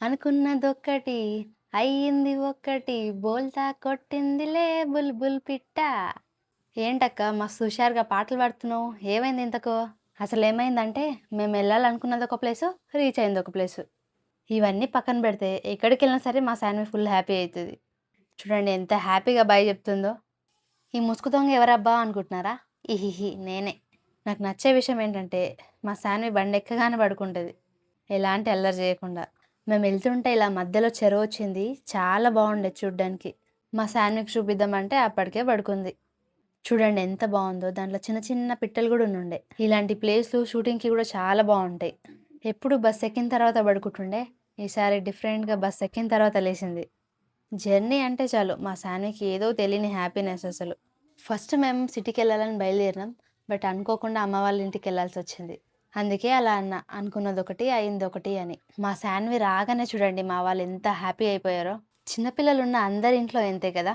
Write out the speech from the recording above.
అనుకున్నదొక్కటి అయ్యింది ఒక్కటి బోల్తా కొట్టిందిలే బుల్బుల్ పిట్ట. ఏంటక్క మస్తు హుషారుగా పాటలు పాడుతున్నావు, ఏమైంది ఇంతకు? అసలు ఏమైందంటే మేము వెళ్ళాలనుకున్నది ఒక ప్లేసు, రీచ్ అయింది ఒక ప్లేసు. ఇవన్నీ పక్కన పెడితే ఎక్కడికి వెళ్ళినా సరే మా శాన్వి ఫుల్ హ్యాపీ అవుతుంది. చూడండి ఎంత హ్యాపీగా బాయ్ చెప్తుందో. ఈ ముసుగు దొంగ ఎవరబ్బా అనుకుంటున్నారా? ఇహిహి నేనే. నాకు నచ్చే విషయం ఏంటంటే మా శాన్వి బండి ఎక్కగానే పడుకుంటుంది, ఎలాంటి అల్లరి చేయకుండా. మేము వెళ్తుంటే ఇలా మధ్యలో చెరువు వచ్చింది, చాలా బాగుండేది చూడ్డానికి. మా శాన్వికి చూపిద్దామంటే అప్పటికే పడుకుంది. చూడండి ఎంత బాగుందో, దాంట్లో చిన్న చిన్న పిట్టలు కూడా ఉండే. ఇలాంటి ప్లేస్లు షూటింగ్కి కూడా చాలా బాగుంటాయి. ఎప్పుడు బస్ ఎక్కిన తర్వాత పడుకుంటుండే, ఈసారి డిఫరెంట్గా బస్ ఎక్కిన తర్వాత లేచింది. జర్నీ అంటే చాలు మా శాన్వికి ఏదో తెలియని హ్యాపీనెస్ అసలు. ఫస్ట్ మేము సిటీకి వెళ్ళాలని బయలుదేరినాం, బట్ అనుకోకుండా అమ్మ వాళ్ళ ఇంటికి వెళ్ళాల్సి వచ్చింది. అందుకే అలా అన్న, అనుకున్నది ఒకటి అయింది ఒకటి అని. మా శాన్వి రాగానే చూడండి మా వాళ్ళు ఎంత హ్యాపీ అయిపోయారో. చిన్నపిల్లలు ఉన్న అందరి ఇంట్లో ఎంతే కదా.